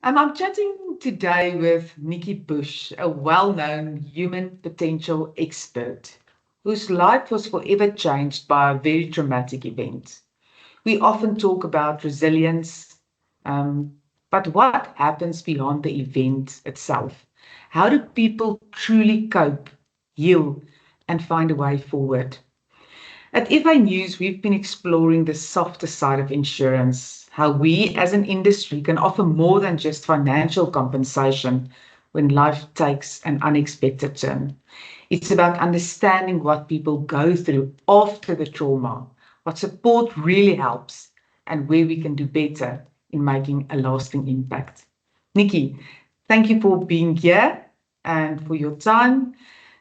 I'm chatting today with Nikki Bush, a well-known human potential expert whose life was forever changed by a very traumatic event. We often talk about resilience, but what happens beyond the event itself? How do people truly cope, heal, and find a way forward? At FAnews, we've been exploring the softer side of insurance, how we as an industry can offer more than just financial compensation when life takes an unexpected turn. It's about understanding what people go through after the trauma, what support really helps, and where we can do better in making a lasting impact. Nikki, thank you for being here and for your time.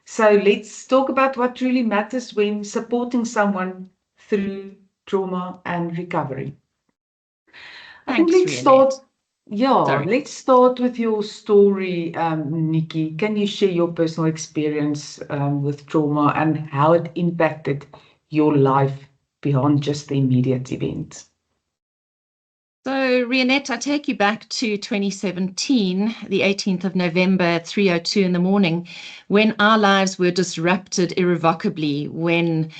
So let's talk about what really matters when supporting someone through trauma and recovery. I think Thanks, Renee. Sorry. let's start with your story, Nikki. Can you share your personal experience with trauma and how it impacted your life beyond just the immediate event? So, Rionette, I take you back to 2017, the 18th of November at 3:02 in the morning, when our lives were disrupted irrevocably when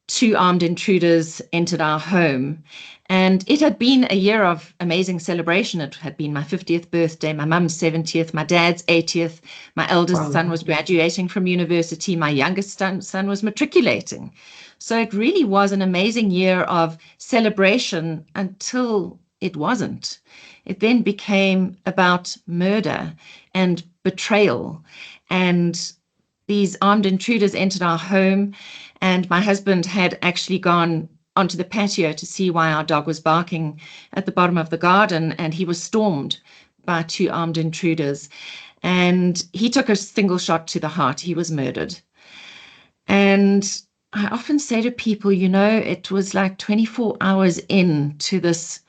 two armed intruders entered our home. And it had been a year of amazing celebration. It had been my 50th birthday, my mum's 70th, my dad's 80th. My eldest son was graduating from university. My youngest son was matriculating. So it really was an amazing year of celebration until it wasn't. It then became about murder and betrayal. And these armed intruders entered our home, and my husband had actually gone onto the patio to see why our dog was barking at the bottom of the garden, and he was stormed by two armed intruders. And he took a single shot to the heart. He was murdered. And I often say to people, it was like 24 hours into this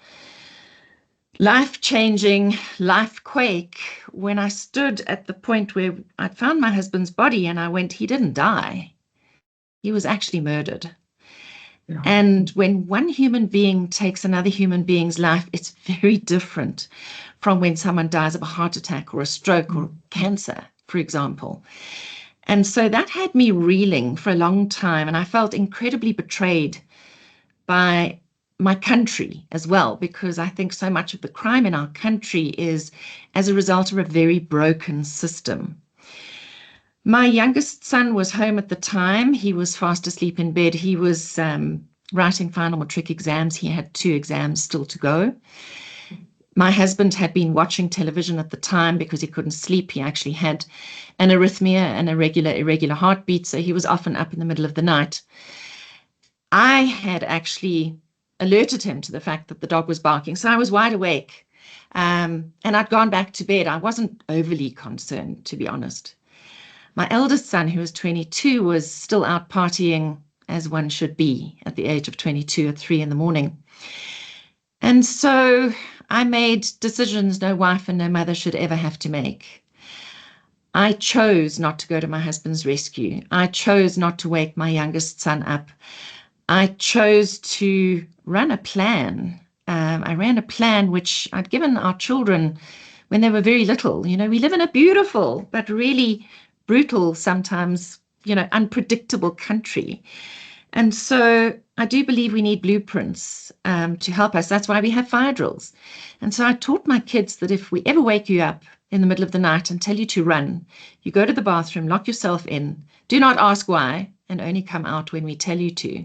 life-changing life quake when I stood at the point where I'd found my husband's body and I went, he didn't die. He was actually murdered. Yeah. And when one human being takes another human being's life, it's very different from when someone dies of a heart attack or a stroke or cancer, for example. And so that had me reeling for a long time, and I felt incredibly betrayed by my country as well, because I think so much of the crime in our country is as a result of a very broken system. My youngest son was home at the time. He was fast asleep in bed. He was writing final matric exams. He had 2 exams still to go. My husband had been watching television at the time because he couldn't sleep. He actually had an arrhythmia and a irregular heartbeat, so he was often up in the middle of the night. I had actually alerted him to the fact that the dog was barking, so I was wide awake, and I'd gone back to bed. I wasn't overly concerned, to be honest. My eldest son, who was 22, was still out partying, as one should be at the age of 22 at 3 in the morning. And so I made decisions no wife and no mother should ever have to make. I chose not to go to my husband's rescue. I chose not to wake my youngest son up. I chose to run a plan. I ran a plan which I'd given our children when they were very little. We live in a beautiful but really brutal, sometimes, unpredictable country. And so I do believe we need blueprints to help us. That's why we have fire drills. And so I taught my kids that if we ever wake you up in the middle of the night and tell you to run, you go to the bathroom, lock yourself in, do not ask why, and only come out when we tell you to.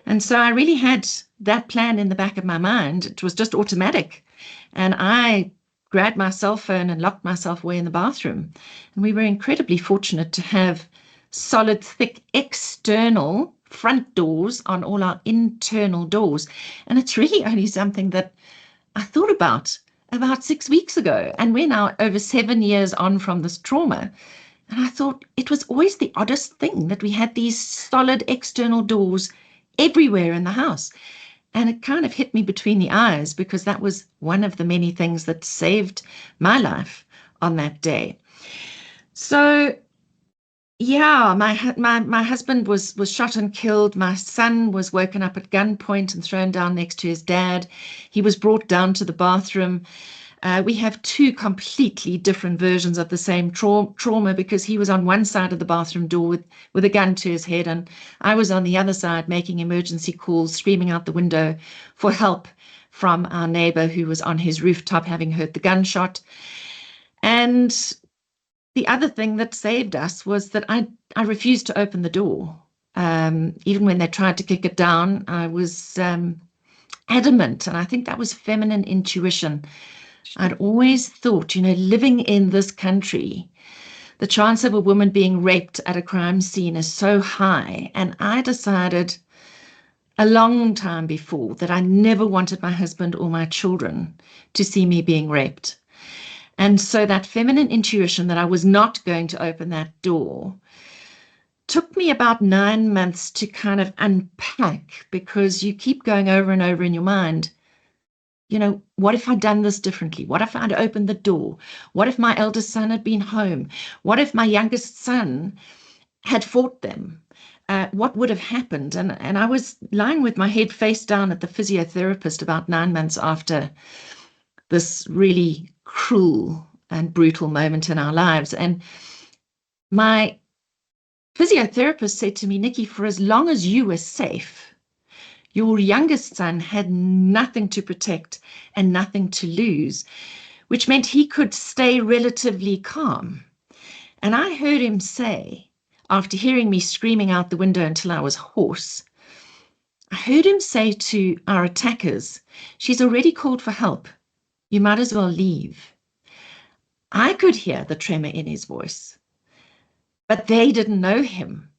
And so I really had that plan in the back of my mind. It was just automatic. And I grabbed my cell phone and locked myself away in the bathroom. And we were incredibly fortunate to have solid, thick, external front doors on all our internal doors. And it's really only something that I thought about 6 weeks ago. And we're now over 7 years on from this trauma. And I thought it was always the oddest thing that we had these solid external doors everywhere in the house. And it kind of hit me between the eyes because that was one of the many things that saved my life on that day. So, yeah, my husband was shot and killed. My son was woken up at gunpoint and thrown down next to his dad. He was brought down to the bathroom. We have two completely different versions of the same trauma, because he was on one side of the bathroom door with a gun to his head, and I was on the other side making emergency calls, screaming out the window for help from our neighbor who was on his rooftop having heard the gunshot. And the other thing that saved us was that I refused to open the door. Even when they tried to kick it down, I was adamant, and I think that was feminine intuition. I'd always thought, living in this country, the chance of a woman being raped at a crime scene is so high. And I decided a long time before that I never wanted my husband or my children to see me being raped. And so that feminine intuition that I was not going to open that door took me about 9 months to kind of unpack, because you keep going over and over in your mind, what if I'd done this differently? What if I'd opened the door? What if my eldest son had been home? What if my youngest son had fought them? What would have happened? And I was lying with my head face down at the physiotherapist about 9 months after this really cruel and brutal moment in our lives. And my physiotherapist said to me, Nikki, for as long as you were safe, your youngest son had nothing to protect and nothing to lose, which meant he could stay relatively calm. And I heard him say, after hearing me screaming out the window until I was hoarse, I heard him say to our attackers, she's already called for help. You might as well leave. I could hear the tremor in his voice, but they didn't know him.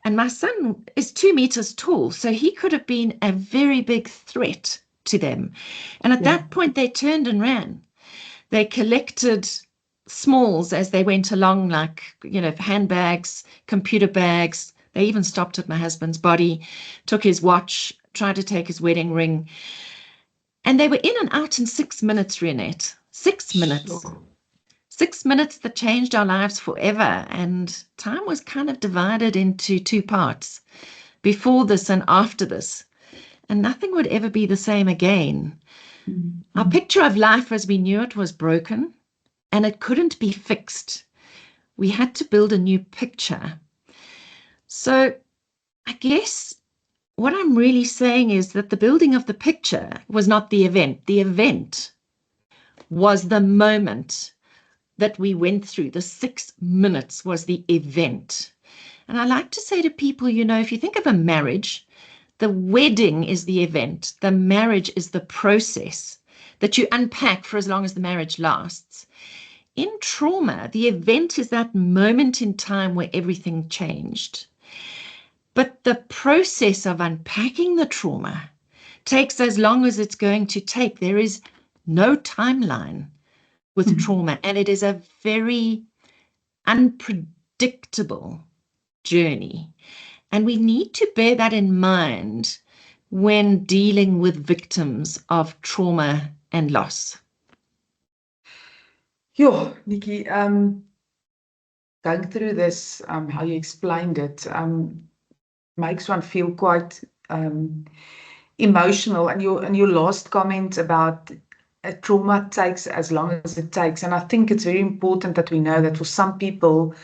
And my son is 2 meters tall, so he could have been a very big threat to them. And at that point, they turned and ran. They collected smalls as they went along, like, handbags, computer bags. They even stopped at my husband's body, took his watch, tried to take his wedding ring. And they were in and out in 6 minutes, Renette. 6 minutes. Sure. 6 minutes that changed our lives forever. And time was kind of divided into 2 parts, before this and after this. And nothing would ever be the same again. Mm-hmm. Our picture of life as we knew it was broken, and it couldn't be fixed. We had to build a new picture. So I guess what I'm really saying is that the building of the picture was not the event. The event was the moment that we went through. The 6 minutes was the event. And I like to say to people, if you think of a marriage, the wedding is the event. The marriage is the process that you unpack for as long as the marriage lasts. In trauma, the event is that moment in time where everything changed. But the process of unpacking the trauma takes as long as it's going to take. There is no timeline with trauma, and it is a very unpredictable journey. And we need to bear that in mind when dealing with victims of trauma and loss. Nikki, going through this, how you explained it, makes one feel quite emotional. And your last comment about trauma takes as long as it takes. And I think it's very important that we know that for some people,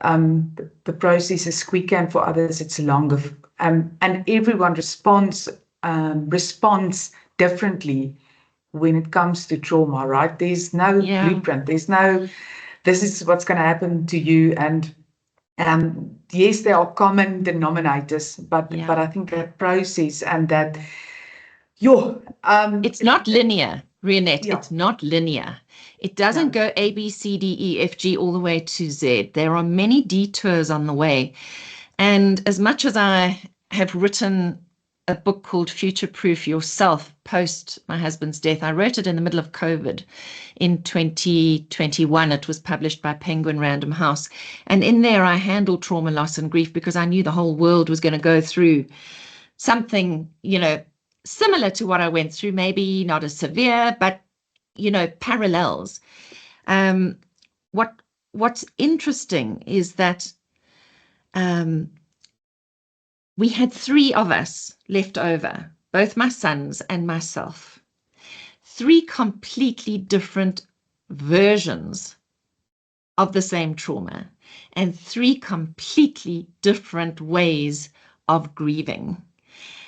the process is quicker, and for others it's longer. And everyone responds differently when it comes to trauma, right? There's no blueprint. There's no, this is what's going to happen to you. And yes, there are common denominators, but I think that process and that, it's not linear, Renette. It's not linear. It doesn't go A, B, C, D, E, F, G all the way to Z. There are many detours on the way. And as much as I have written a book called Future Proof Yourself post my husband's death, I wrote it in the middle of COVID in 2021. It was published by Penguin Random House. And in there, I handled trauma, loss, and grief, because I knew the whole world was going to go through something, similar to what I went through, maybe not as severe, but, parallels. What's interesting is that we had 3 of us left over, both my sons and myself. three completely different versions of the same trauma and three completely different ways of grieving.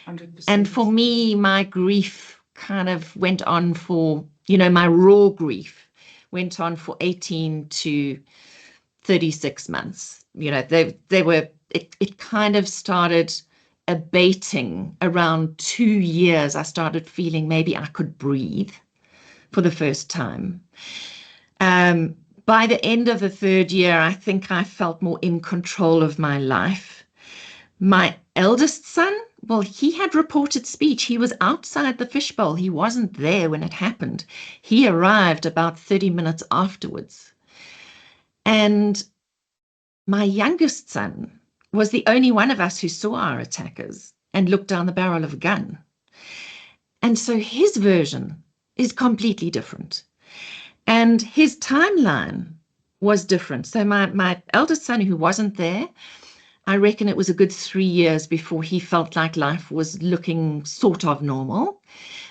100%. And for me, my grief kind of went on for, my raw grief went on for 18 to 36 months. It kind of started abating around 2 years. I started feeling maybe I could breathe for the first time. By the end of the third year, I think I felt more in control of my life. My eldest son, well, he had reported speech. He was outside the fishbowl. He wasn't there when it happened. He arrived about 30 minutes afterwards. And my youngest son was the only one of us who saw our attackers and looked down the barrel of a gun. And so his version is completely different. And his timeline was different. So my eldest son, who wasn't there, I reckon it was a good 3 years before he felt like life was looking sort of normal.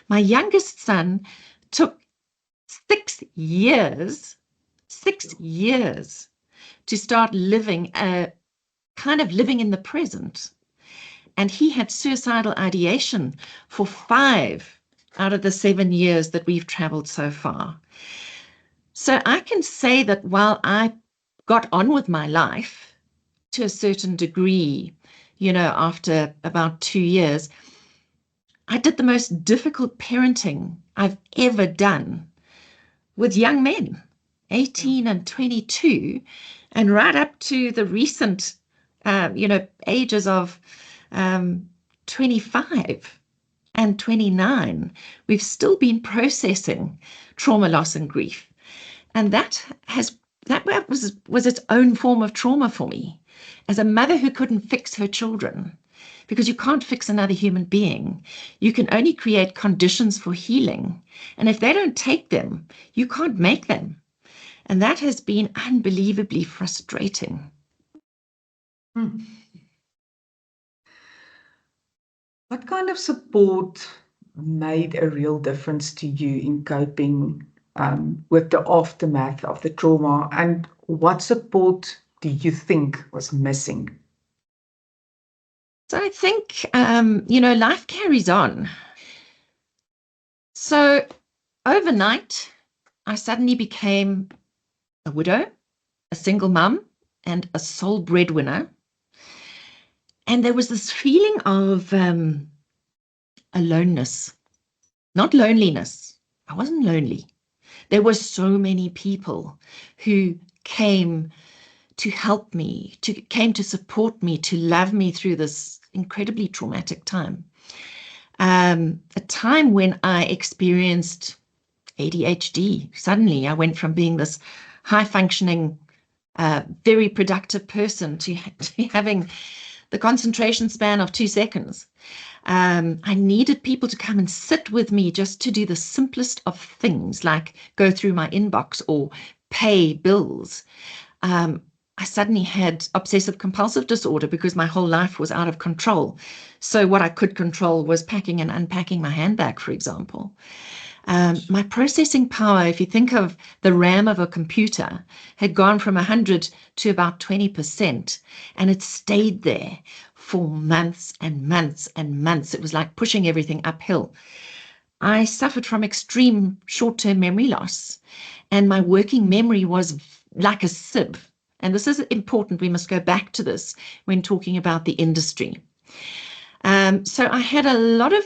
My youngest son took 6 years to start living living in the present. And he had suicidal ideation for 5 out of the 7 years that we've traveled so far. So I can say that while I got on with my life to a certain degree, after about 2 years, I did the most difficult parenting I've ever done with young men, 18 and 22, and right up to the recent, ages of 25 and 29. We've still been processing trauma, loss, and grief. And that was its own form of trauma for me as a mother who couldn't fix her children, because you can't fix another human being. You can only create conditions for healing. And if they don't take them, you can't make them. And that has been unbelievably frustrating. What kind of support made a real difference to you in coping with the aftermath of the trauma, and what support do you think was missing? So I think, life carries on. So overnight, I suddenly became a widow, a single mum, and a sole breadwinner. And there was this feeling of aloneness, not loneliness. I wasn't lonely. There were so many people who came to help me, came to support me, to love me through this incredibly traumatic time. A time when I experienced ADHD. Suddenly, I went from being this high-functioning, very productive person to having the concentration span of 2 seconds. I needed people to come and sit with me just to do the simplest of things, like go through my inbox or pay bills. I suddenly had obsessive compulsive disorder because my whole life was out of control. So what I could control was packing and unpacking my handbag, for example. My processing power, if you think of the RAM of a computer, had gone from 100 to about 20%, and it stayed there for months and months and months. It was like pushing everything uphill. I suffered from extreme short-term memory loss, and my working memory was like a sieve. And this is important. We must go back to this when talking about the industry. So I had a lot of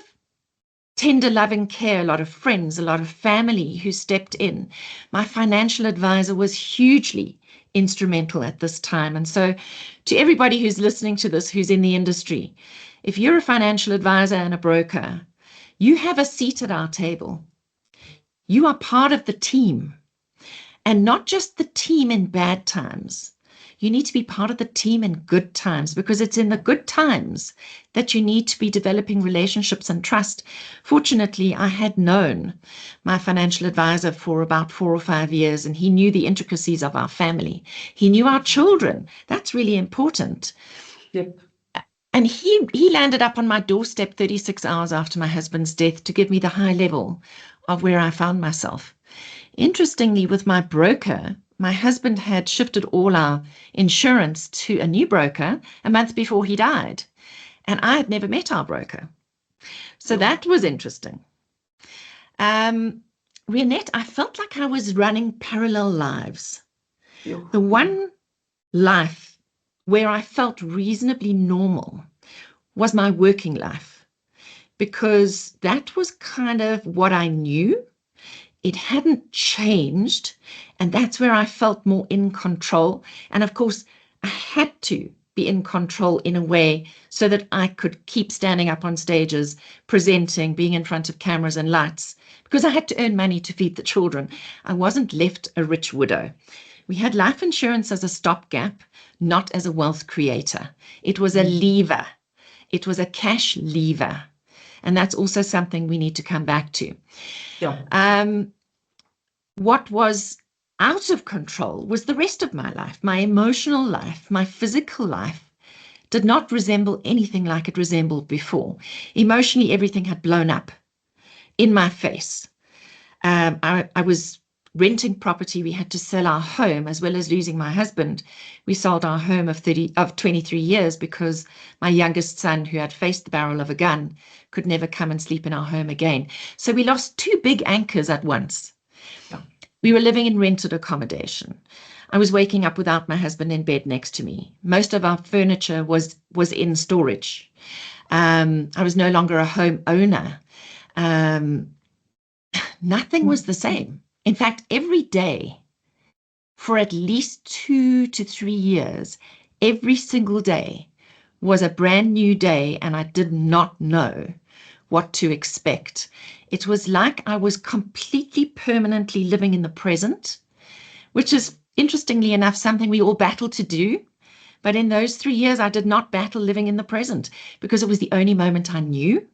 tender, loving care, a lot of friends, a lot of family who stepped in. My financial advisor was hugely instrumental at this time. And so to everybody who's listening to this, who's in the industry, if you're a financial advisor and a broker, you have a seat at our table. You are part of the team, and not just the team in bad times. You need to be part of the team in good times, because it's in the good times that you need to be developing relationships and trust. Fortunately, I had known my financial advisor for about 4 or 5 years, and he knew the intricacies of our family. He knew our children. That's really important. Yep. And he landed up on my doorstep 36 hours after my husband's death to give me the high level of where I found myself. Interestingly, with my broker, my husband had shifted all our insurance to a new broker a month before he died, and I had never met our broker. So that was interesting. Rionette, I felt like I was running parallel lives. The one life where I felt reasonably normal was my working life, because that was kind of what I knew. It hadn't changed, and that's where I felt more in control. And of course, I had to be in control in a way so that I could keep standing up on stages, presenting, being in front of cameras and lights, because I had to earn money to feed the children. I wasn't left a rich widow. We had life insurance as a stopgap, not as a wealth creator. It was a lever. It was a cash lever. And that's also something we need to come back to. Yeah. What was out of control was the rest of my life. My emotional life, my physical life did not resemble anything like it resembled before. Emotionally, everything had blown up in my face. I was renting property. We had to sell our home as well as losing my husband. We sold our home of 23 years because my youngest son, who had faced the barrel of a gun, could never come and sleep in our home again. So we lost two big anchors at once. Yeah. We were living in rented accommodation. I was waking up without my husband in bed next to me. Most of our furniture was in storage. I was no longer a home owner. Nothing was the same. In fact, every day for at least 2 to 3 years, every single day was a brand new day, and I did not know what to expect. It was like I was completely permanently living in the present, which is, interestingly enough, something we all battle to do. But in those 3 years, I did not battle living in the present because it was the only moment I knew.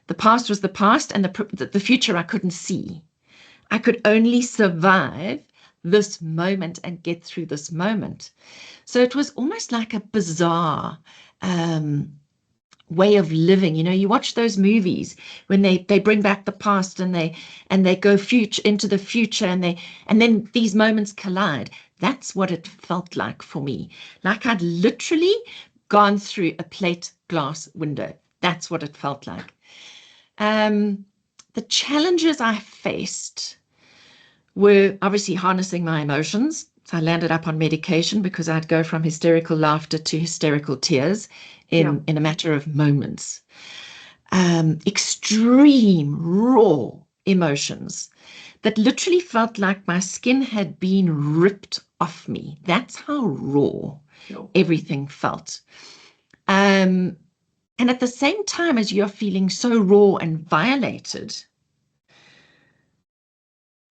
The past was the past, and the future I couldn't see. I could only survive this moment and get through this moment. So it was almost like a bizarre way of living. You know, you watch those movies when they bring back the past and they go into the future, and then these moments collide. That's what it felt like for me. Like I'd literally gone through a plate glass window. That's what it felt like. The challenges I faced were obviously harnessing my emotions. So I landed up on medication because I'd go from hysterical laughter to hysterical tears in a matter of moments. Extreme raw emotions that literally felt like my skin had been ripped off me. That's how raw everything felt. And at the same time as you're feeling so raw and violated,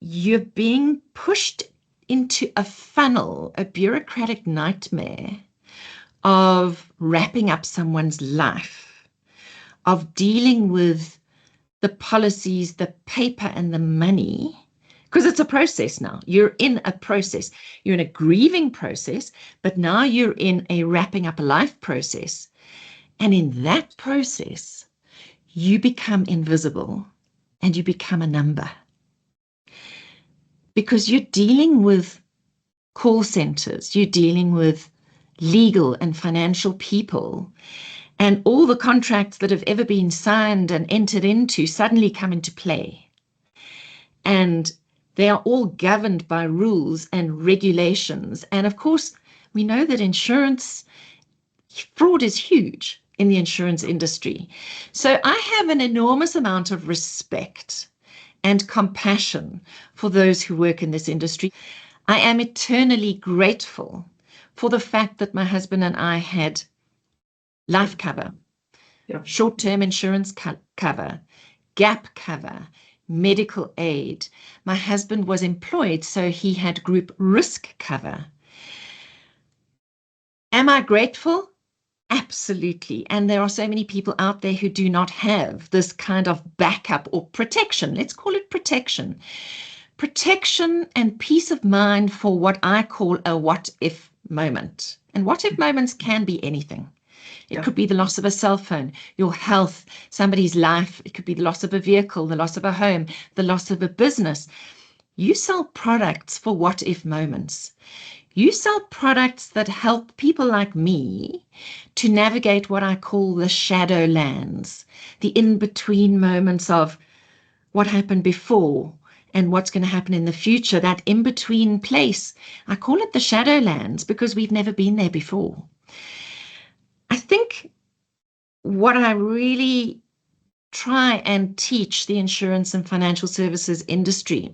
you're being pushed into a funnel, a bureaucratic nightmare of wrapping up someone's life, of dealing with the policies, the paper, and the money, because it's a process now. You're in a process. You're in a grieving process, but now you're in a wrapping up a life process. And in that process, you become invisible and you become a number. Because you're dealing with call centers, you're dealing with legal and financial people, and all the contracts that have ever been signed and entered into suddenly come into play. And they are all governed by rules and regulations. And of course, we know that insurance fraud is huge in the insurance industry. So I have an enormous amount of respect and compassion for those who work in this industry. I am eternally grateful for the fact that my husband and I had life cover, short-term insurance cover, gap cover, medical aid. My husband was employed, so he had group risk cover. Am I grateful? Absolutely. And there are so many people out there who do not have this kind of backup or protection. Let's call it protection. Protection and peace of mind for what I call a what if moment. And what if moments can be anything. It Yeah. could be the loss of a cell phone, your health, somebody's life. It could be the loss of a vehicle, the loss of a home, the loss of a business. You sell products for what-if moments. You sell products that help people like me to navigate what I call the shadow lands, the in-between moments of what happened before and what's going to happen in the future, that in-between place. I call it the shadow lands because we've never been there before. I think what I really try and teach the insurance and financial services industry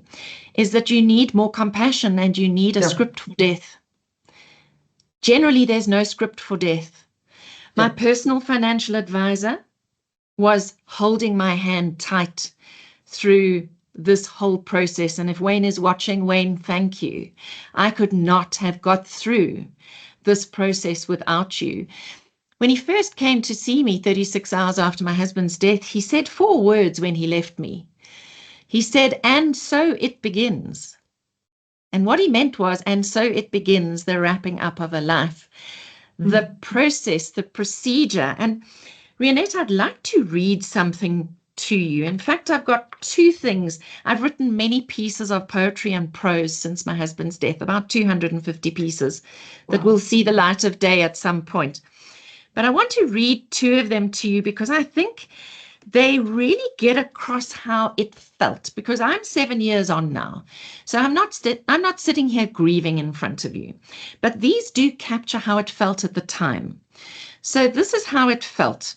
is that you need more compassion and you need a script for death. Generally, there's no script for death. My personal financial advisor was holding my hand tight through this whole process. And if Wayne is watching, Wayne, thank you. I could not have got through this process without you. When he first came to see me 36 hours after my husband's death, he said 4 words when he left me. He said, "And so it begins." And what he meant was, and so it begins the wrapping up of a life, the process, the procedure. And Rionette, I'd like to read something to you. In fact, I've got 2 things. I've written many pieces of poetry and prose since my husband's death, about 250 pieces that will see the light of day at some point. But I want to read 2 of them to you because I think they really get across how it felt, because I'm 7 years on now. So I'm not sitting here grieving in front of you, but these do capture how it felt at the time. So this is how it felt.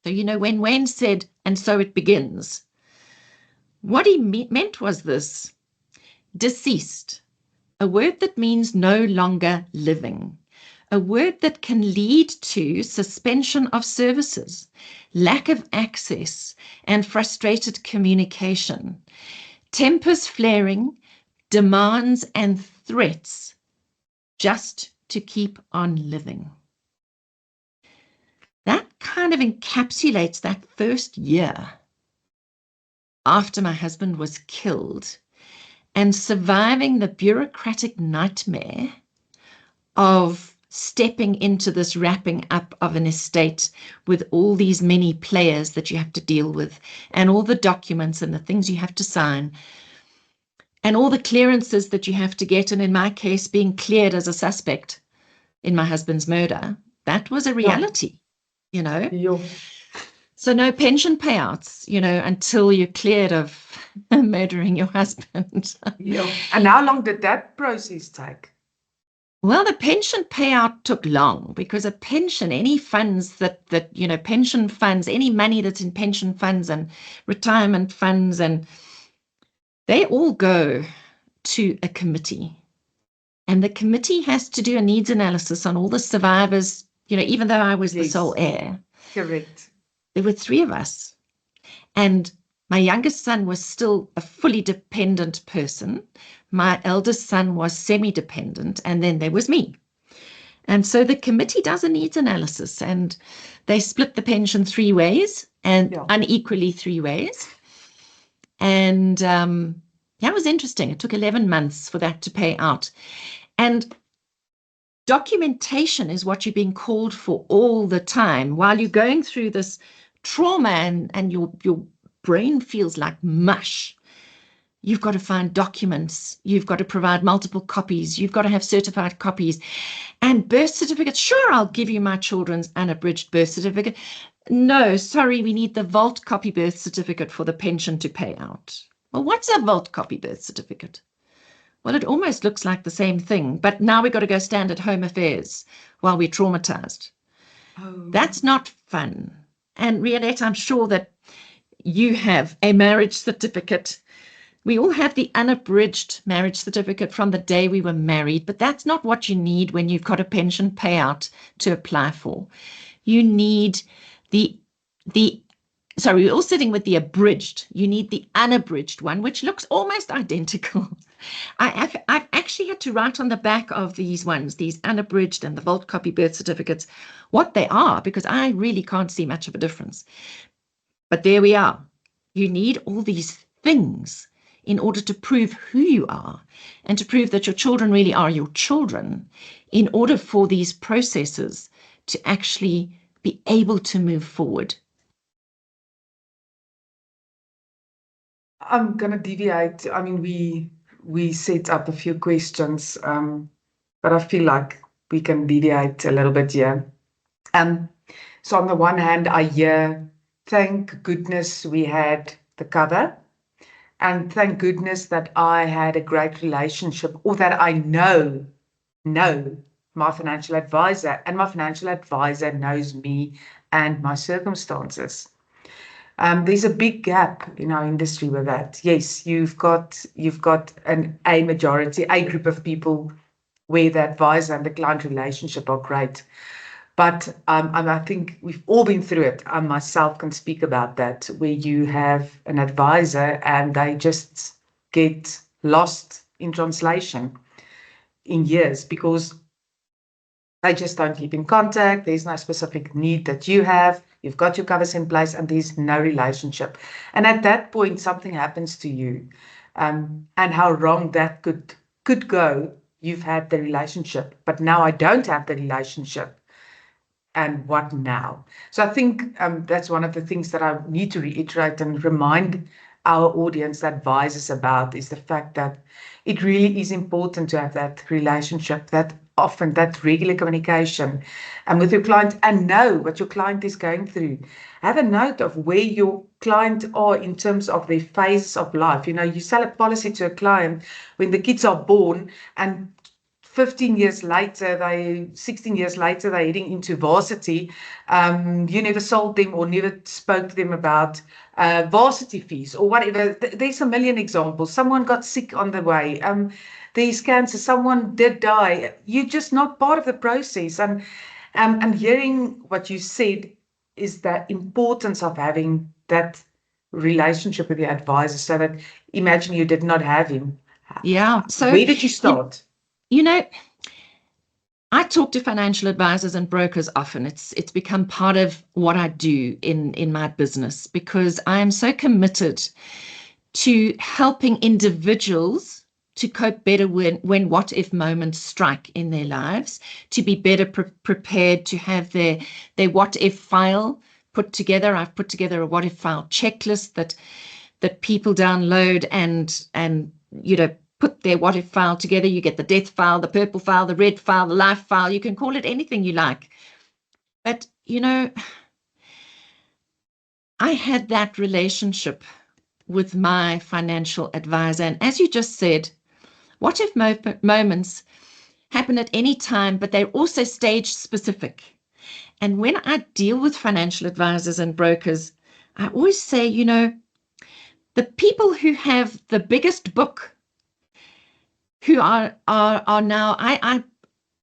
So, when Wayne said, "and so it begins," what he meant was this: deceased, a word that means no longer living, a word that can lead to suspension of services, lack of access, and frustrated communication, tempers flaring, demands and threats, just to keep on living. That kind of encapsulates that first year after my husband was killed and surviving the bureaucratic nightmare of stepping into this wrapping up of an estate with all these many players that you have to deal with and all the documents and the things you have to sign and all the clearances that you have to get. And in my case, being cleared as a suspect in my husband's murder, that was a reality. So no pension payouts, until you're cleared of murdering your husband. And how long did that process take? Well, the pension payout took long because a pension, any funds pension funds, any money that's in pension funds and retirement funds, and they all go to a committee. And the committee has to do a needs analysis on all the survivors, even though I was the sole heir. Correct. There were 3 of us. And my youngest son was still a fully dependent person. My eldest son was semi-dependent. And then there was me. And so the committee does a needs analysis. And they split the pension 3 ways and unequally 3 ways. And it was interesting. It took 11 months for that to pay out. And documentation is what you're being called for all the time while you're going through this trauma and your brain feels like mush. You've got to find documents. You've got to provide multiple copies. You've got to have certified copies and birth certificates. Sure, I'll give you my children's unabridged birth certificate. No, sorry, we need the vault copy birth certificate for the pension to pay out. Well, what's a vault copy birth certificate? Well, it almost looks like the same thing, but now we've got to go stand at Home Affairs while we're traumatized. That's not fun. And Rionette, I'm sure that you have a marriage certificate. We all have the unabridged marriage certificate from the day we were married, but that's not what you need when you've got a pension payout to apply for. You need we're all sitting with the abridged. You need the unabridged one, which looks almost identical. I've actually had to write on the back of these ones, these unabridged and the vault copy birth certificates, what they are, because I really can't see much of a difference. But there we are. You need all these things in order to prove who you are and to prove that your children really are your children, in order for these processes to actually be able to move forward? I'm gonna deviate. I mean, we set up a few questions, but I feel like we can deviate a little bit here. So on the one hand, I hear, thank goodness we had the cover, and thank goodness that I had a great relationship, or that I know my financial advisor, and my financial advisor knows me and my circumstances. There's a big gap in our industry with that. Yes, you've got a majority, a group of people where the advisor and the client relationship are great. But I think we've all been through it. I myself can speak about that, where you have an advisor and they just get lost in translation in years because they just don't keep in contact. There's no specific need that you have. You've got your covers in place and there's no relationship. And at that point, something happens to you. And how wrong that could go. You've had the relationship, but now I don't have the relationship. And what now? So I think that's one of the things that I need to reiterate and remind our audience, advisors, about, is the fact that it really is important to have that relationship, that often that regular communication with your client, and know what your client is going through. Have a note of where your client are in terms of their phases of life. You know, you sell a policy to a client when the kids are born, and 15 years later, 16 years later, they're heading into varsity. You never sold them or never spoke to them about varsity fees or whatever. There's a million examples. Someone got sick on the way. There's cancer. Someone did die. You're just not part of the process. And hearing what you said is the importance of having that relationship with your advisor, so that, imagine you did not have him. Yeah. So where did you start? You know, I talk to financial advisors and brokers often. It's become part of what I do in my business, because I am so committed to helping individuals to cope better when what if moments strike in their lives, to be better prepared, to have their what if file put together. I've put together a what if file checklist that people download and put their what if file together. You get the death file, the purple file, the red file, the life file. You can call it anything you like. But, I had that relationship with my financial advisor. And as you just said, what if moments happen at any time, but they're also stage specific. And when I deal with financial advisors and brokers, I always say, the people who have the biggest book, who are now, I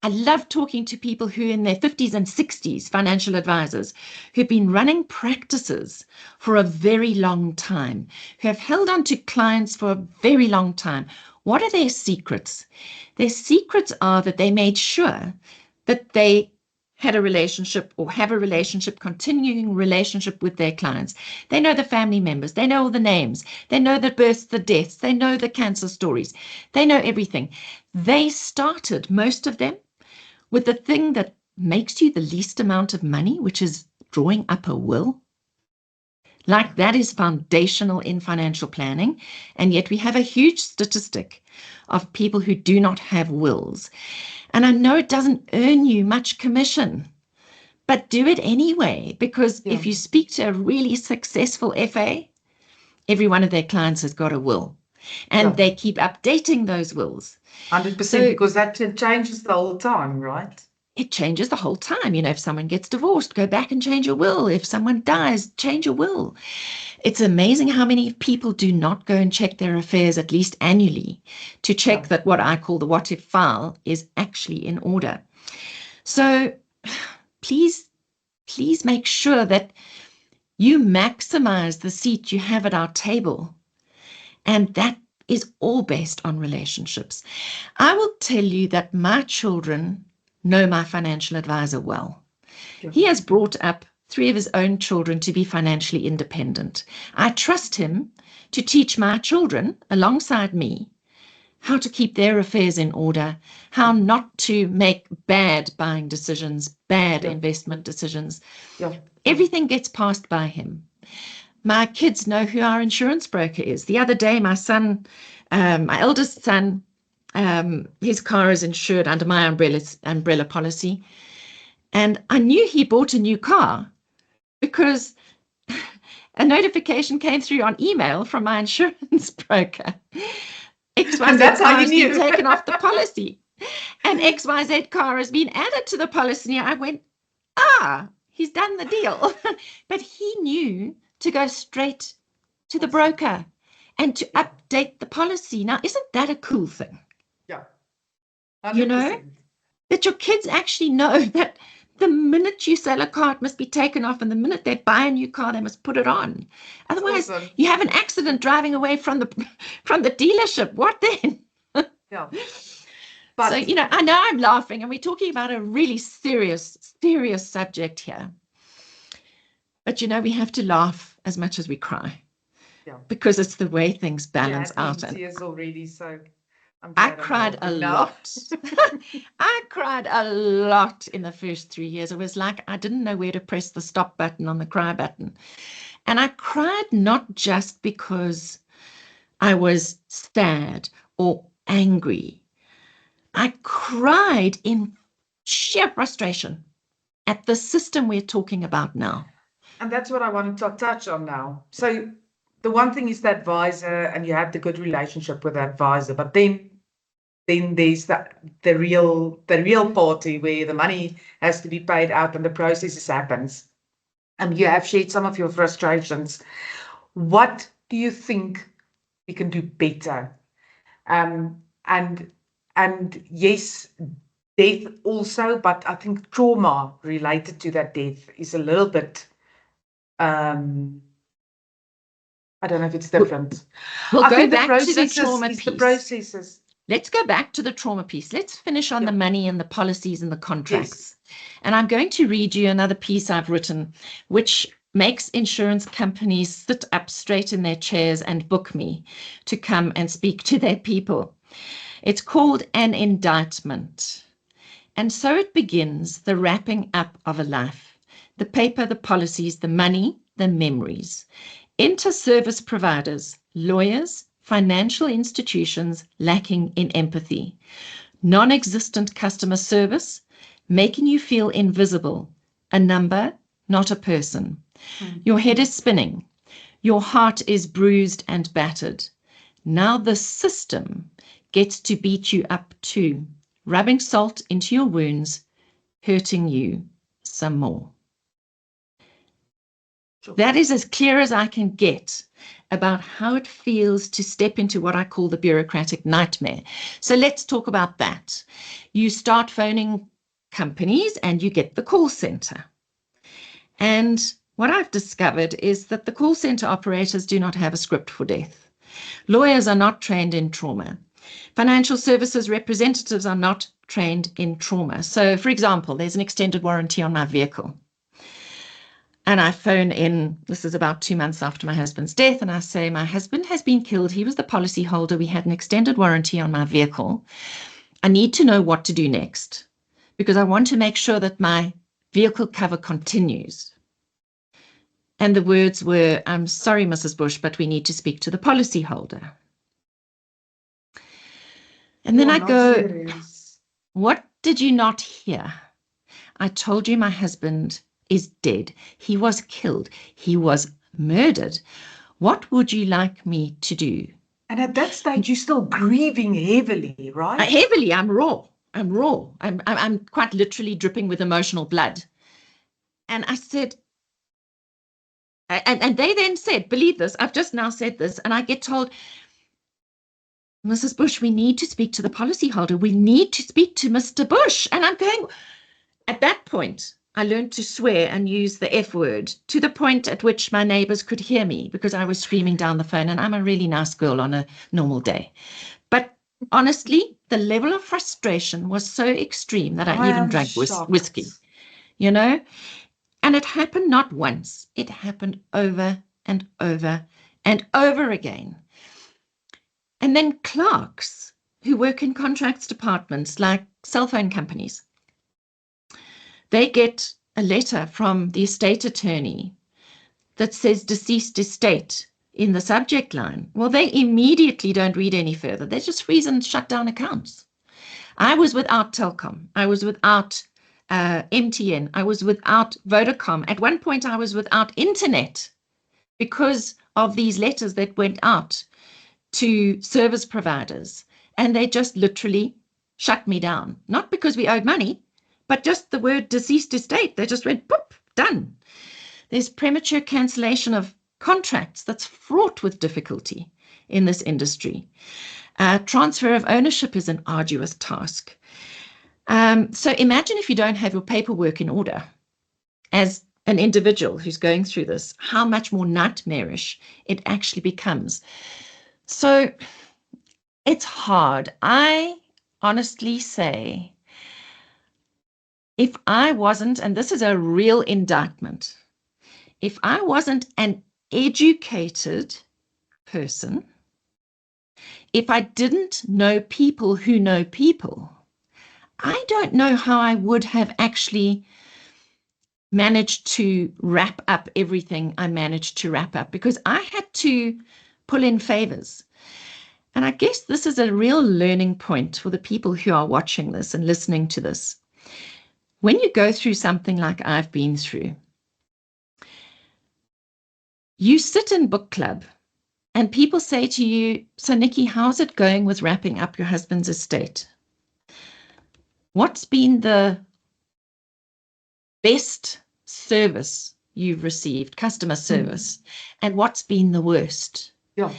love talking to people who in their 50s and 60s, financial advisors, who've been running practices for a very long time, who have held on to clients for a very long time. What are their secrets? Their secrets are that they made sure that they had a relationship, or have a relationship, continuing relationship with their clients. They know the family members. They know all the names. They know the births, the deaths. They know the cancer stories. They know everything. They started, most of them, with the thing that makes you the least amount of money, which is drawing up a will. Like, that is foundational in financial planning. And yet we have a huge statistic of people who do not have wills. And I know it doesn't earn you much commission, but do it anyway, because if you speak to a really successful FA, every one of their clients has got a will, and they keep updating those wills. 100%, because that changes the whole time, right? It changes the whole time. If someone gets divorced, go back and change your will. If someone dies, change your will. It's amazing how many people do not go and check their affairs at least annually to check that what I call the what if file is actually in order. So please make sure that you maximize the seat you have at our table. And that is all based on relationships. I will tell you that my children know my financial advisor well. He has brought up 3 of his own children to be financially independent. I trust him to teach my children, alongside me, how to keep their affairs in order, how not to make bad buying decisions, bad investment decisions. Everything gets passed by him. My kids know who our insurance broker is. The other day, my son, my eldest son, his car is insured under my umbrella policy. And I knew he bought a new car because a notification came through on email from my insurance broker. XYZ car has been taken off the policy. And XYZ car has been added to the policy. I went, he's done the deal. But he knew to go straight to the broker and to update the policy. Now, isn't that a cool thing? Yeah. 100%. You know, that your kids actually know that the minute you sell a car, it must be taken off, and the minute they buy a new car, they must put it on. Otherwise, you have an accident driving away from the dealership. What then? Yeah. But, so, you know, I know I'm laughing, and we're talking about a really serious subject here. But, you know, we have to laugh as much as we cry. Yeah. Because it's the way things balance out. Tears already, so I cried a lot. I cried a lot in the first 3 years. It was like I didn't know where to press the stop button on the cry button. And I cried not just because I was sad or angry. I cried in sheer frustration at the system we're talking about now. And that's what I want to touch on now. So the one thing is the advisor, and you have the good relationship with the advisor, but then there's the real party where the money has to be paid out and the process happens. And you have shared some of your frustrations. What do you think we can do better? And yes, death also, but I think trauma related to that death is a little bit, I don't know if it's different. We'll go back to the trauma piece. The processes. Let's go back to the trauma piece. Let's finish on the money and the policies and the contracts. Yes. And I'm going to read you another piece I've written, which makes insurance companies sit up straight in their chairs and book me to come and speak to their people. It's called An Indictment. And so it begins, the wrapping up of a life. The paper, the policies, the money, the memories. Enter service providers, lawyers, financial institutions lacking in empathy, non-existent customer service, making you feel invisible, a number, not a person. Your head is spinning. Your heart is bruised and battered. Now the system gets to beat you up too, rubbing salt into your wounds, hurting you some more. That is as clear as I can get about how it feels to step into what I call the bureaucratic nightmare. So let's talk about that. You start phoning companies and you get the call center. And what I've discovered is that the call center operators do not have a script for death. Lawyers are not trained in trauma. Financial services representatives are not trained in trauma. So, for example, there's an extended warranty on my vehicle. And I phone in, this is about 2 months after my husband's death, and I say, my husband has been killed. He was the policy holder. We had an extended warranty on my vehicle. I need to know what to do next because I want to make sure that my vehicle cover continues. And the words were, I'm sorry, Mrs. Bush, but we need to speak to the policy holder. And then I go, serious. What did you not hear? I told you my husband is dead. He was killed. He was murdered. What would you like me to do? And at that stage, you're still grieving heavily, right? Heavily. I'm raw. I'm quite literally dripping with emotional blood. And I said, and they then said, believe this, I've just now said this, and I get told, Mrs. Bush, we need to speak to the policyholder. We need to speak to Mr. Bush. And I'm going, at that point, I learned to swear and use the F word to the point at which my neighbors could hear me because I was screaming down the phone, and I'm a really nice girl on a normal day. But honestly, the level of frustration was so extreme that I even drank whiskey, you know? And it happened not once. It happened over and over and over again. And then clerks who work in contracts departments like cell phone companies, they get a letter from the estate attorney that says deceased estate in the subject line. Well, they immediately don't read any further. They just freeze and shut down accounts. I was without Telkom. I was without MTN. I was without Vodacom. At one point, I was without internet because of these letters that went out to service providers. And they just literally shut me down. Not because we owed money, but just the word deceased estate. They just went, boop, done. There's premature cancellation of contracts that's fraught with difficulty in this industry. Transfer of ownership is an arduous task. So imagine if you don't have your paperwork in order as an individual who's going through this, how much more nightmarish it actually becomes. So it's hard. I honestly say, if I wasn't, and this is a real indictment, if I wasn't an educated person, if I didn't know people who know people, I don't know how I would have actually managed to wrap up everything I managed to wrap up, because I had to pull in favors. And I guess this is a real learning point for the people who are watching this and listening to this. When you go through something like I've been through, you sit in book club and people say to you, so Nikki, how's it going with wrapping up your husband's estate? What's been the best service you've received, customer service, and what's been the worst? Yeah.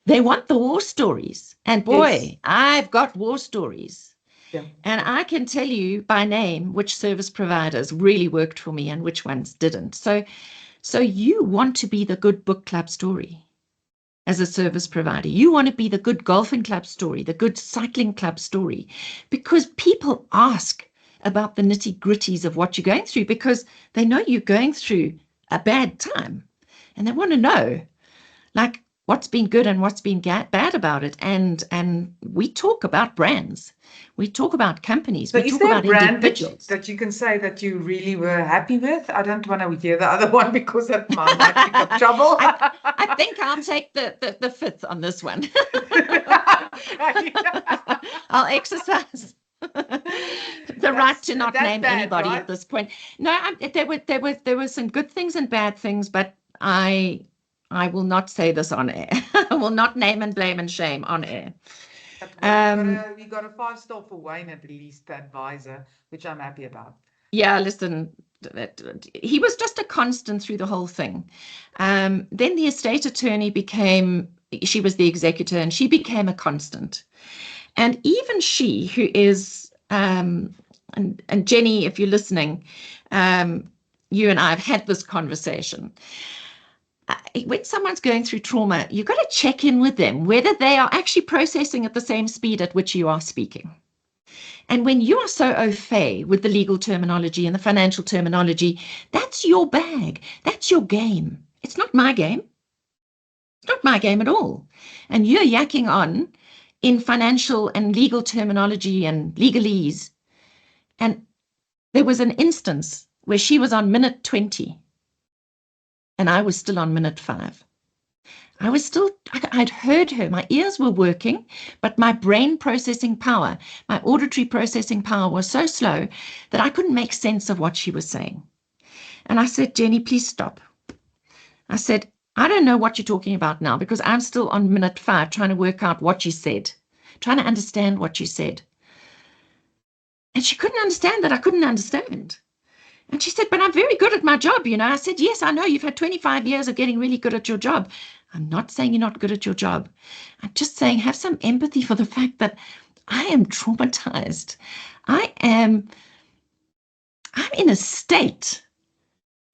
They want the war stories. And boy, Yes. I've got war stories. Yeah. And I can tell you by name which service providers really worked for me and which ones didn't. So you want to be the good book club story as a service provider. You want to be the good golfing club story, the good cycling club story, because people ask about the nitty-gritties of what you're going through because they know you're going through a bad time and they want to know, like, what's been good and what's been bad about it. And we talk about brands. We talk about companies. So we is talk there about a brand individuals. that you can say that you really were happy with? I don't want to hear the other one because that might pick up trouble. I think I'll take the fifth on this one. I'll exercise the right to not name bad, anybody right? at this point. No, there were some good things and bad things, but I will not say this on air. I will not name and blame and shame on air. We got a 5-star for Wayne, at least, the advisor, which I'm happy about. Yeah, listen, he was just a constant through the whole thing. Then the estate attorney she was the executor, and she became a constant. And even she, who is, and Jenny, if you're listening, you and I have had this conversation. When someone's going through trauma, you've got to check in with them, whether they are actually processing at the same speed at which you are speaking. And when you are so au fait with the legal terminology and the financial terminology, that's your bag. That's your game. It's not my game. It's not my game at all. And you're yakking on in financial and legal terminology and legalese. And there was an instance where she was on minute 20 and I was still on minute 5. I'd heard her, my ears were working, but my brain processing power, my auditory processing power was so slow that I couldn't make sense of what she was saying. And I said, Jenny, please stop. I said, I don't know what you're talking about now because I'm still on minute 5 trying to work out what you said, trying to understand what you said. And she couldn't understand that I couldn't understand. And she said, but I'm very good at my job, you know. I said, yes, I know you've had 25 years of getting really good at your job. I'm not saying you're not good at your job. I'm just saying have some empathy for the fact that I am traumatized. I'm in a state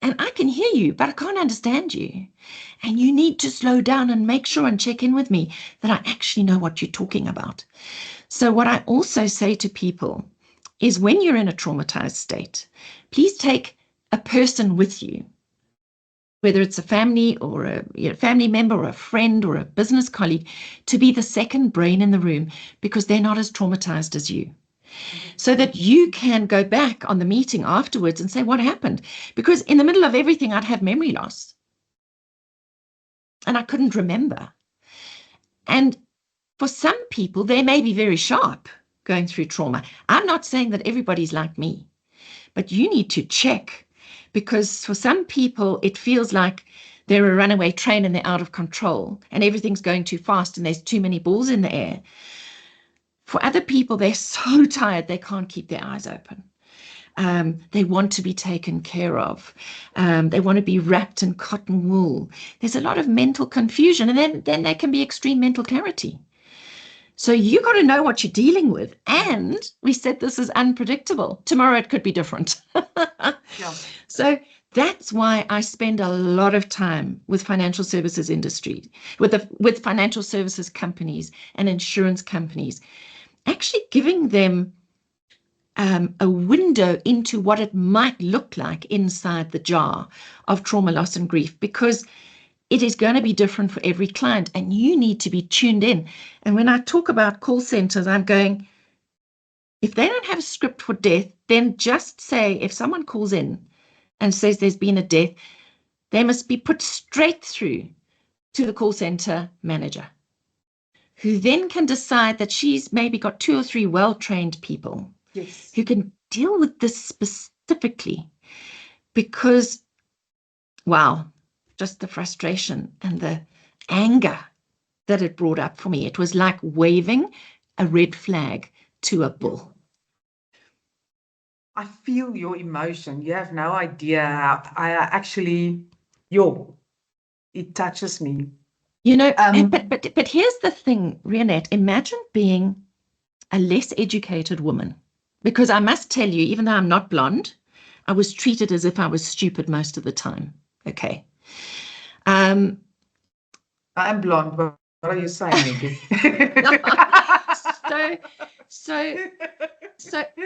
and I can hear you, but I can't understand you. And you need to slow down and make sure and check in with me that I actually know what you're talking about. So what I also say to people is when you're in a traumatized state, please take a person with you whether it's a family or a family member or a friend or a business colleague, to be the second brain in the room because they're not as traumatized as you. So that you can go back on the meeting afterwards and say, what happened? Because in the middle of everything, I'd have memory loss. And I couldn't remember. And for some people, they may be very sharp going through trauma. I'm not saying that everybody's like me, but you need to check, because for some people, it feels like they're a runaway train and they're out of control and everything's going too fast and there's too many balls in the air. For other people, they're so tired they can't keep their eyes open. They want to be taken care of. They want to be wrapped in cotton wool. There's a lot of mental confusion, and then there can be extreme mental clarity. So you got to know what you're dealing with. And we said this is unpredictable. Tomorrow it could be different. Yeah. So that's why I spend a lot of time with financial services industry, with financial services companies and insurance companies, actually giving them a window into what it might look like inside the jar of trauma, loss, and grief, because it is going to be different for every client, and you need to be tuned in. And when I talk about call centers, I'm going, if they don't have a script for death, then just say, if someone calls in and says there's been a death, they must be put straight through to the call center manager, who then can decide that she's maybe got 2 or 3 well-trained people who can deal with this specifically. Because, wow, just the frustration and the anger that it brought up for me. It was like waving a red flag to a bull. I feel your emotion. You have no idea how I actually, it touches me. But here's the thing, Rionette, imagine being a less educated woman. Because I must tell you, even though I'm not blonde, I was treated as if I was stupid most of the time. Okay. I am blonde, but what are you saying, Nikki? So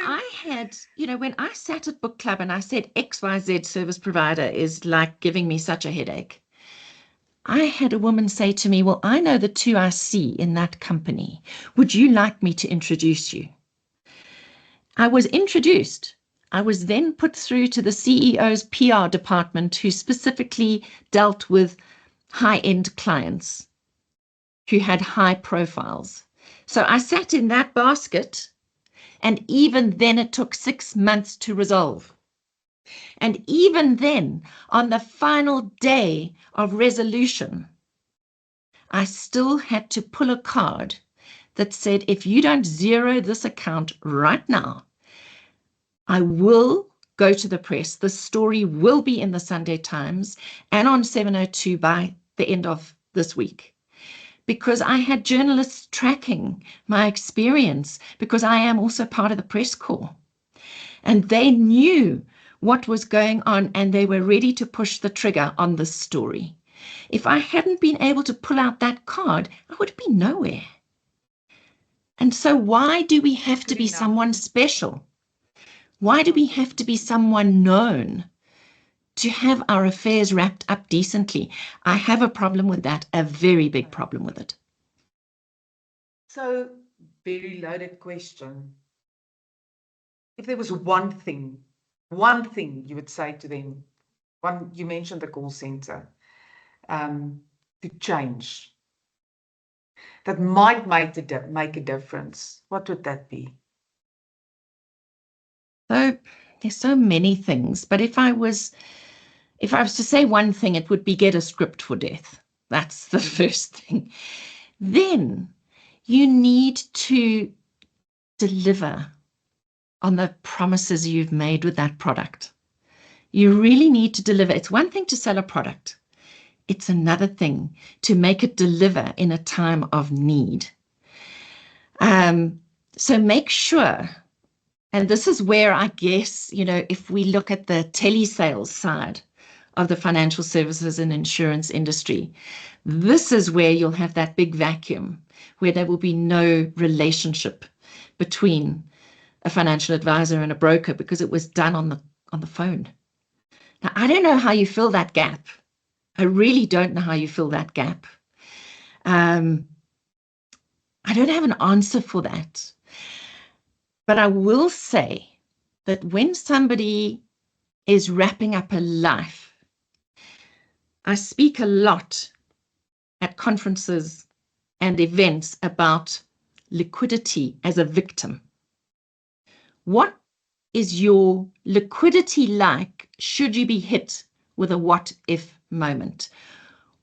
I had, when I sat at book club and I said XYZ service provider is like giving me such a headache, I had a woman say to me, well, I know the 2 I see in that company. Would you like me to introduce you? I was introduced. I was then put through to the CEO's PR department, who specifically dealt with high-end clients who had high profiles. So I sat in that basket, and even then it took 6 months to resolve. And even then, on the final day of resolution, I still had to pull a card that said, if you don't zero this account right now, I will go to the press. The story will be in the Sunday Times and on 702 by the end of this week. Because I had journalists tracking my experience, because I am also part of the press corps. And they knew what was going on, and they were ready to push the trigger on this story. If I hadn't been able to pull out that card, I would be nowhere. And so why do we have to be someone special? Why do we have to be someone known to have our affairs wrapped up decently? I have a problem with that, a very big problem with it. So, very loaded question. If there was one thing you would say to them, you mentioned the call center, to change, that might make a difference, what would that be? So there's so many things, but if I was to say one thing, it would be get a script for death. That's the first thing. Then you need to deliver on the promises you've made with that product. You really need to deliver. It's one thing to sell a product. It's another thing to make it deliver in a time of need. So make sure, and this is where I guess, if we look at the telesales side of the financial services and insurance industry, this is where you'll have that big vacuum where there will be no relationship between a financial advisor and a broker, because it was done on the phone. Now, I don't know how you fill that gap. I really don't know how you fill that gap. I don't have an answer for that. But I will say that when somebody is wrapping up a life, I speak a lot at conferences and events about liquidity as a victim. What is your liquidity like should you be hit with a what if moment?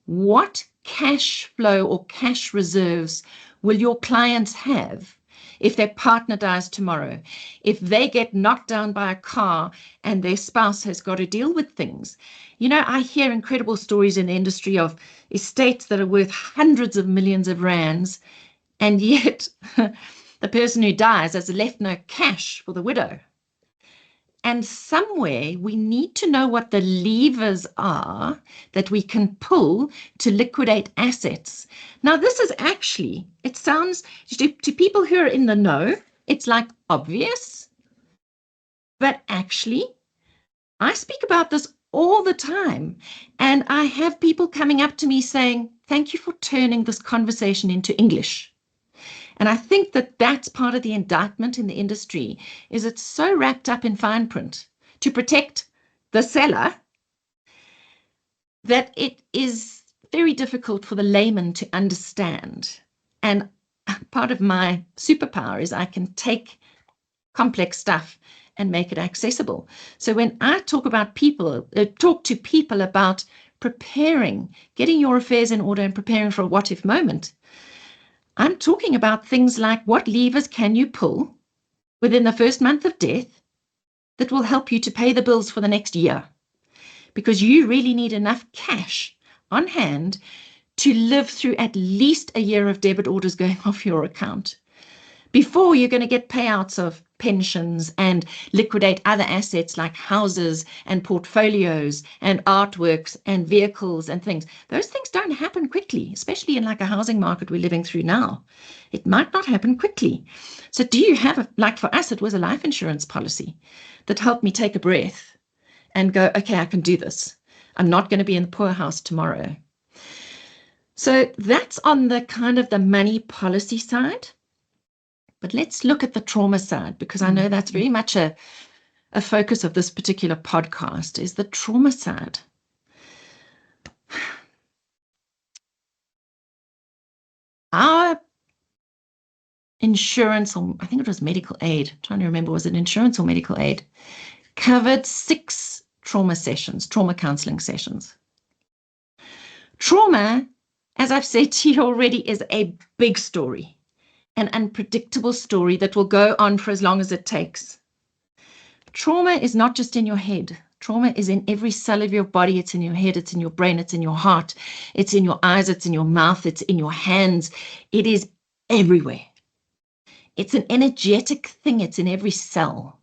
What cash flow or cash reserves will your clients have if their partner dies tomorrow, if they get knocked down by a car and their spouse has got to deal with things? You know, I hear incredible stories in the industry of estates that are worth hundreds of millions of rands, and yet the person who dies has left no cash for the widow. And somewhere we need to know what the levers are that we can pull to liquidate assets. Now, this is actually, it sounds to people who are in the know, it's like obvious, but actually, I speak about this all the time. And I have people coming up to me saying, thank you for turning this conversation into English. And I think that that's part of the indictment in the industry, is it's so wrapped up in fine print to protect the seller that it is very difficult for the layman to understand. And part of my superpower is I can take complex stuff and make it accessible. So when I talk to people about preparing, getting your affairs in order and preparing for a what if moment, I'm talking about things like what levers can you pull within the first month of death that will help you to pay the bills for the next year, because you really need enough cash on hand to live through at least a year of debit orders going off your account before you're going to get payouts of pensions and liquidate other assets like houses and portfolios and artworks and vehicles and things. Those things don't happen quickly, especially in like a housing market we're living through now. It might not happen quickly. So do you have, like for us, it was a life insurance policy that helped me take a breath and go, okay, I can do this. I'm not going to be in the poorhouse tomorrow. So that's on the kind of the money policy side. But let's look at the trauma side, because I know that's very much a focus of this particular podcast, is the trauma side. Our insurance, or I think it was medical aid, I'm trying to remember, was it insurance or medical aid, covered 6 trauma counseling sessions. Trauma, as I've said to you already, is a big story. An unpredictable story that will go on for as long as it takes. Trauma is not just in your head. Trauma is in every cell of your body. It's in your head, it's in your brain, it's in your heart, it's in your eyes, it's in your mouth, it's in your hands. It is everywhere. It's an energetic thing. It's in every cell.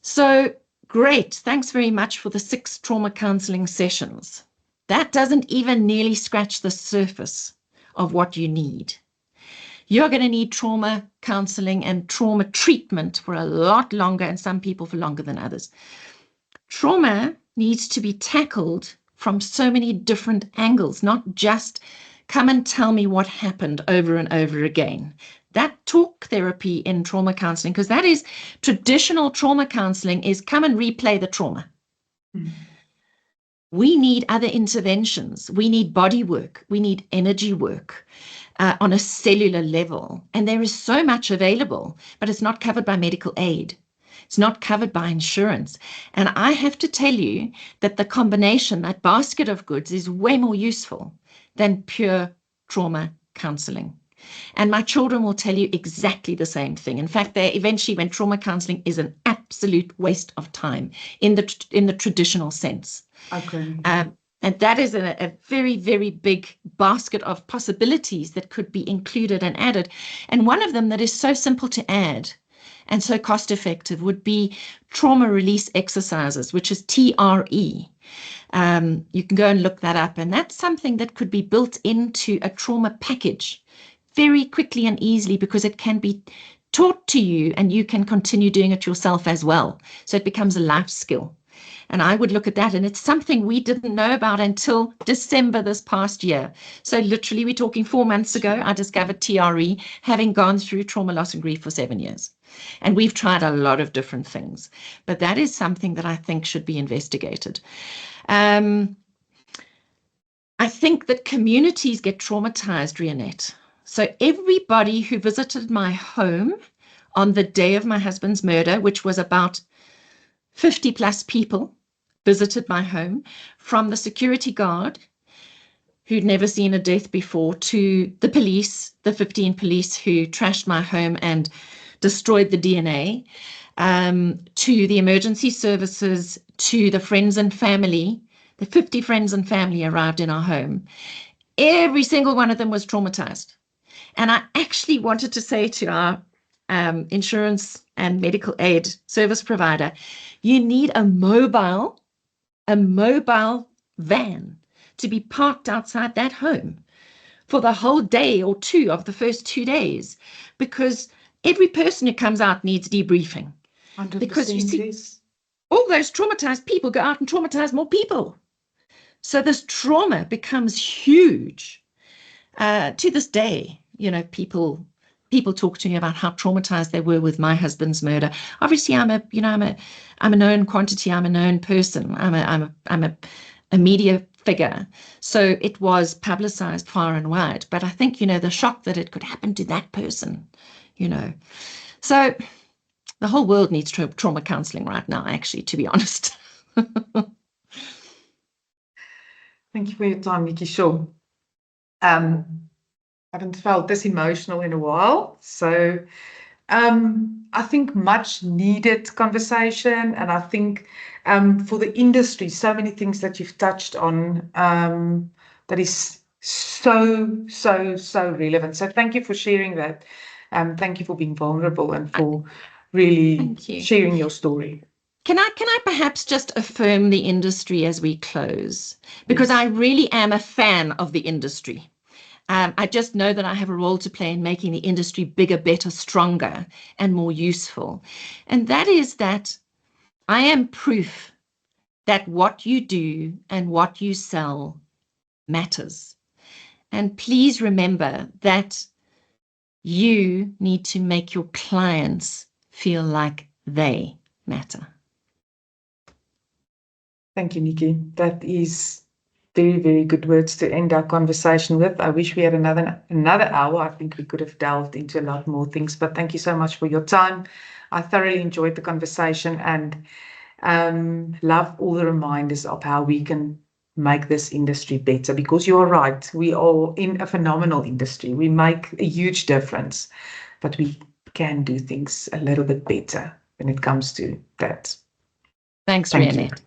So great. Thanks very much for the 6 trauma counseling sessions. That doesn't even nearly scratch the surface of what you need. You're going to need trauma counseling and trauma treatment for a lot longer, and some people for longer than others. Trauma needs to be tackled from so many different angles, not just come and tell me what happened over and over again. That talk therapy in trauma counseling, because that is traditional trauma counseling, is come and replay the trauma. Mm. We need other interventions. We need body work. We need energy work. On a cellular level. And there is so much available, but it's not covered by medical aid. It's not covered by insurance. And I have to tell you that the combination, that basket of goods, is way more useful than pure trauma counseling. And my children will tell you exactly the same thing. In fact, they eventually went, trauma counseling is an absolute waste of time in the traditional sense. Okay. And that is a very, very big basket of possibilities that could be included and added. And one of them that is so simple to add and so cost effective would be trauma release exercises, which is TRE. You can go and look that up. And that's something that could be built into a trauma package very quickly and easily, because it can be taught to you and you can continue doing it yourself as well. So it becomes a life skill. And I would look at that, and it's something we didn't know about until December this past year. So literally, we're talking 4 months ago, I discovered TRE, having gone through trauma, loss, and grief for 7 years. And we've tried a lot of different things, but that is something that I think should be investigated. I think that communities get traumatized, Rionette. So everybody who visited my home on the day of my husband's murder, which was about 50 plus people visited my home, from the security guard who'd never seen a death before, to the police, the 15 police who trashed my home and destroyed the DNA, to the emergency services, to the friends and family. The 50 friends and family arrived in our home. Every single one of them was traumatized. And I actually wanted to say to our insurance and medical aid service provider, you need a mobile van to be parked outside that home for the whole day or two of the first 2 days, because every person who comes out needs debriefing. 100%, because you see, yes. all those traumatized people go out and traumatize more people. So this trauma becomes huge. To this day, people talk to me about how traumatized they were with my husband's murder. Obviously, I'm a known quantity. I'm a known person. I'm a media figure. So it was publicized far and wide. But I think, the shock that it could happen to that person, So the whole world needs trauma counseling right now, actually, to be honest. Thank you for your time, Nikki. Sure. I haven't felt this emotional in a while. So I think much needed conversation. And I think for the industry, so many things that you've touched on that is so relevant. So thank you for sharing that. Thank you for being vulnerable and for really sharing your story. Can I perhaps just affirm the industry as we close? Because I really am a fan of the industry. I just know that I have a role to play in making the industry bigger, better, stronger, and more useful. And that is that I am proof that what you do and what you sell matters. And please remember that you need to make your clients feel like they matter. Thank you, Nikki. That is very, very good words to end our conversation with. I wish we had another hour. I think we could have delved into a lot more things, but thank you so much for your time. I thoroughly enjoyed the conversation and love all the reminders of how we can make this industry better, because you are right. We are in a phenomenal industry. We make a huge difference, but we can do things a little bit better when it comes to that. Thanks, Rionette.